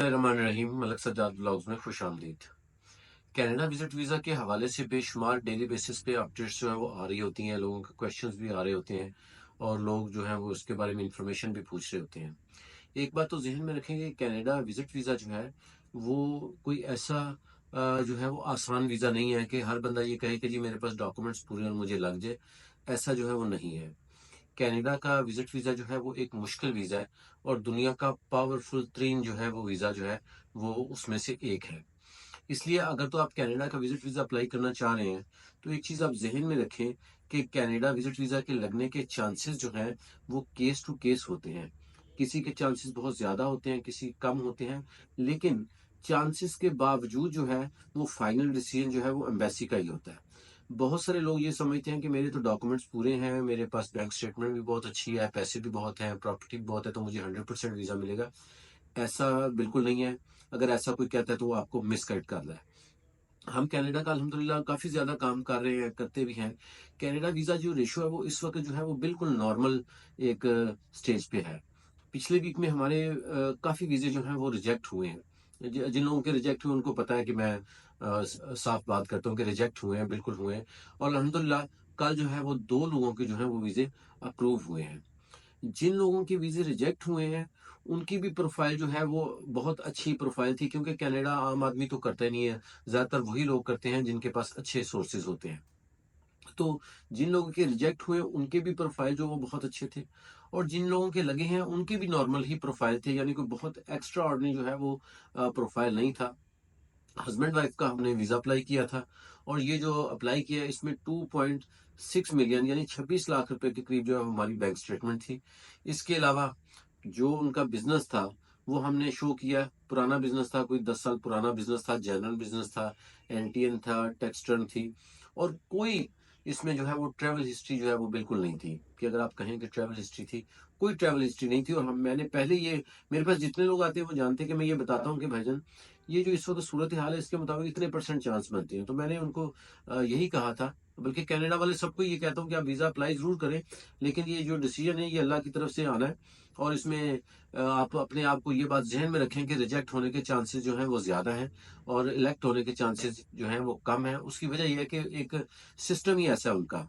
बिस्मिल्लाहिर्रहमानिर्रहीम। मलक सज्जाद ब्लॉग्स में खुश आमदीद। कनाडा विजिट वीज़ा के हवाले से बेशुमार डेली बेसिस पे अपडेट्स जो है वो आ रही होती हैं, लोगों के क्वेश्चंस भी आ रहे होते हैं और लोग जो है वो उसके बारे में इंफॉर्मेशन भी पूछ रहे होते हैं। एक बात तो जहन में रखेंगे, कनाडा विजिट वीज़ा जो है वो कोई ऐसा जो है वो आसान वीज़ा नहीं है कि हर बंदा ये कहे कि जी मेरे पास डॉक्यूमेंट्स पूरे और मुझे लग जाए। ऐसा जो है वो नहीं है। कनाडा का विजिट वीज़ा जो है वो एक मुश्किल वीज़ा है और दुनिया का पावरफुल तरीन जो है वो वीज़ा जो है वो उसमें से एक है। इसलिए अगर तो आप कनाडा का विजिट वीज़ा अप्लाई करना चाह रहे हैं तो एक चीज़ आप जहन में रखें कि कनाडा विजिट वीज़ा के लगने के चांसेस जो हैं वो केस टू केस होते हैं। किसी के चांसेस बहुत ज़्यादा होते हैं, किसी कम होते हैं, लेकिन चांसेस के बावजूद जो है वो फाइनल डिसीजन जो है वो एम्बेसी का ही होता है। बहुत सारे लोग ये समझते हैं कि मेरे तो डॉक्यूमेंट्स पूरे हैं, मेरे पास बैंक स्टेटमेंट भी बहुत अच्छी है, पैसे भी बहुत हैं, प्रॉपर्टी भी बहुत है, तो मुझे 100% वीज़ा मिलेगा। ऐसा बिल्कुल नहीं है। अगर ऐसा कोई कहता है तो वो आपको मिसगाइड कर रहा है। हम कनाडा का अल्हम्दुलिल्लाह काफ़ी ज़्यादा काम कर रहे हैं, करते भी हैं। कनाडा वीज़ा जो रेशो है वो इस वक्त जो है वो बिल्कुल नॉर्मल एक स्टेज पे है। पिछले वीक में हमारे काफ़ी वीज़े जो हैं वो रिजेक्ट हुए हैं। जिन लोगों के रिजेक्ट हुए उनको पता है कि मैं साफ बात करता हूँ कि रिजेक्ट हुए हैं, बिल्कुल हुए हैं। और अल्हम्दुलिल्लाह कल जो है वो 2 लोगों के जो है वो वीज़े अप्रूव हुए हैं। जिन लोगों के वीज़े रिजेक्ट हुए हैं, उनकी भी प्रोफ़ाइल जो है वो बहुत अच्छी प्रोफ़ाइल थी, क्योंकि कनाडा आम आदमी तो करता ही नहीं है। ज़्यादातर वही लोग करते हैं जिनके पास अच्छे सोर्सेज़ होते हैं। तो जिन लोगों के रिजेक्ट हुए उनके भी प्रोफ़ाइल जो वो बहुत अच्छे थे, और जिन लोगों के लगे हैं उनके भी नॉर्मल ही प्रोफ़ाइल थे, यानी कोई बहुत एक्स्ट्रा ऑर्डिनरी जो है वो प्रोफ़ाइल नहीं था। हस्बैंड वाइफ का हमने वीज़ा अप्लाई किया था और ये जो अप्लाई किया इसमें 2.6 मिलियन यानी 26 लाख रुपए के करीब जो है हमारी बैंक स्टेटमेंट थी। इसके अलावा जो उनका बिजनेस था वो हमने शो किया। पुराना बिजनेस था, कोई 10 साल पुराना बिजनेस था, जनरल बिजनेस था, एनटीएन था, टेक्सटर्न थी, और कोई इसमें जो है वो ट्रैवल हिस्ट्री जो है वो बिल्कुल नहीं थी कि अगर आप कहें कि ट्रैवल हिस्ट्री थी, कोई ट्रैवल हिस्ट्री नहीं थी। और हम मैंने पहले ये, मेरे पास जितने लोग आते हैं वो जानते हैं कि मैं ये बताता हूँ कि भाईजान ये जो इस वक्त सूरत हाल है इसके मुताबिक इतने परसेंट चांस बनते हैं। तो मैंने उनको यही कहा था, बल्कि कनाडा वाले सबको ये कहता हूँ कि आप वीज़ा अप्लाई ज़रूर करें, लेकिन ये जो डिसीजन है ये अल्लाह की तरफ से आना है। और इसमें आप अपने आप को ये बात जहन में रखें कि रिजेक्ट होने के चांसेस जो हैं वो ज़्यादा हैं और इलेक्ट होने के चांसेस जो हैं वो कम हैं। उसकी वजह यह है कि एक सिस्टम ही ऐसा है उनका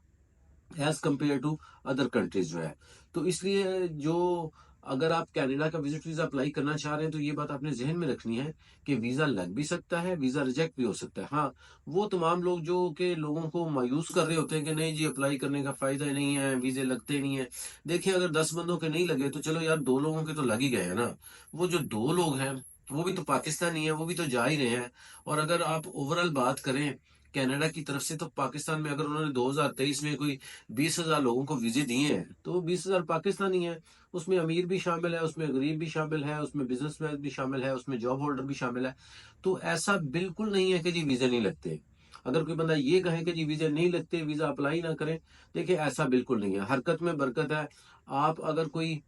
age compare to other countries जो है। तो इसलिए जो, अगर आप कनाडा का विजिट वीजा अप्लाई करना चाह रहे हैं तो ये बात आपने जहन में रखनी है कि वीजा लग भी सकता है, वीजा रिजेक्ट भी हो सकता है। हाँ, वो तमाम लोग जो कि लोगों को मायूस कर रहे होते हैं कि नहीं जी अप्लाई करने का फायदा ही नहीं है, वीजे लगते नहीं है। देखिए, अगर 10 बंदों के नहीं लगे तो चलो यार, 2 लोगों के तो लग ही गए हैं ना। वो जो 2 लोग हैं वो भी तो पाकिस्तानी है, वो भी तो जा ही रहे हैं। और अगर आप ओवरऑल बात करें कनाडा की तरफ से, तो पाकिस्तान में अगर उन्होंने 2023 में कोई 20,000 लोगों को वीजे दिए हैं तो वो 20,000 पाकिस्तानी है। उसमें अमीर भी शामिल है, उसमें गरीब भी शामिल है, उसमें बिजनेसमैन भी शामिल है, उसमें जॉब होल्डर भी शामिल है। तो ऐसा बिल्कुल नहीं है कि जी वीजे नहीं लगते। अगर कोई बंदा ये कहे कि जी वीजे नहीं लगते, वीजा अप्लाई ना करें, देखिए ऐसा बिल्कुल नहीं है। हरकत में बरकत है। आप अगर कोई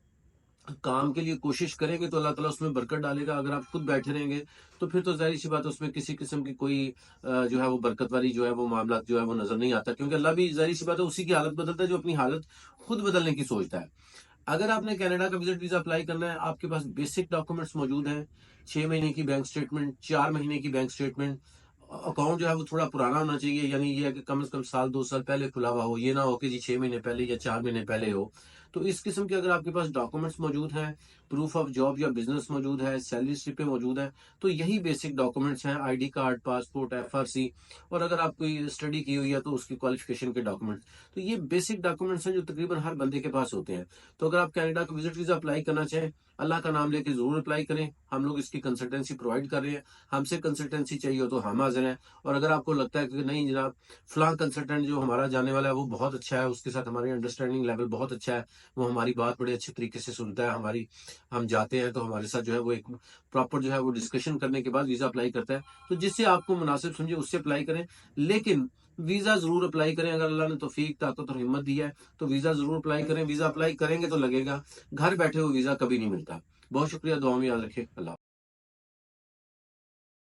काम के लिए कोशिश करेंगे तो अल्लाह ताला उसमें बरकत डालेगा। अगर आप खुद बैठे रहेंगे तो फिर तो ज़ाहिर सी बात है उसमें किसी किस्म की कोई जो है वो बरकत वाली जो है वो मामला जो है वो नजर नहीं आता, क्योंकि अल्लाह भी ज़ाहिर सी बात है उसी की हालत बदलता है जो अपनी हालत खुद बदलने की सोचता है। अगर आपने कनाडा का विजिट वीजा अप्लाई करना है, आपके पास बेसिक डॉक्यूमेंट्स मौजूद हैं, 6 महीने की बैंक स्टेटमेंट, 4 महीने की बैंक स्टेटमेंट, अकाउंट जो है वो थोड़ा पुराना होना चाहिए, यानी ये है कि कम से कम साल 2 साल पहले खुला हुआ हो। ये ना हो कि जी 6 महीने पहले या 4 महीने पहले हो। तो इस किस्म के अगर आपके पास डॉक्यूमेंट्स मौजूद हैं, प्रूफ ऑफ जॉब या बिजनेस मौजूद है, सैलरी स्लिपें मौजूद है, तो यही बेसिक डॉक्यूमेंट्स हैं। आईडी कार्ड, पासपोर्ट, एफआरसी, और अगर आप कोई स्टडी की हुई है तो उसकी क्वालिफिकेशन के डॉक्यूमेंट्स। तो ये बेसिक डॉक्यूमेंट्स हैं जो तकरीबन हर बंदे के पास होते हैं। तो अगर आप कनाडा का विजिट वीजा अप्लाई करना चाहें, अल्लाह का नाम लेके जरूर अप्लाई करें। हम लोग इसकी कंसल्टेंसी प्रोवाइड कर रहे हैं। हमसे कंसल्टेंसी चाहिए हो तो हम हाजिर हैं। और अगर आपको लगता है कि नहीं जनाब, फलां कंसल्टेंट जो हमारा जाने वाला है वो बहुत अच्छा है, उसके साथ हमारी अंडरस्टैंडिंग लेवल बहुत अच्छा है, वो हमारी बात बड़े अच्छे तरीके से सुनता है, हमारी, हम जाते हैं तो हमारे साथ जो है वो एक प्रॉपर जो है वो डिस्कशन करने के बाद वीजा अप्लाई करता है, तो जिससे आपको मुनासिब समझे उससे अप्लाई करें। लेकिन वीजा जरूर अप्लाई करें। अगर अल्लाह ने तौफीक, ताकत और हिम्मत दी है तो वीजा जरूर अप्लाई करें। वीजा अप्लाई करेंगे तो लगेगा। घर बैठे हुए वीजा कभी नहीं मिलता। बहुत शुक्रिया, दुआ में याद रखें। अल्लाह।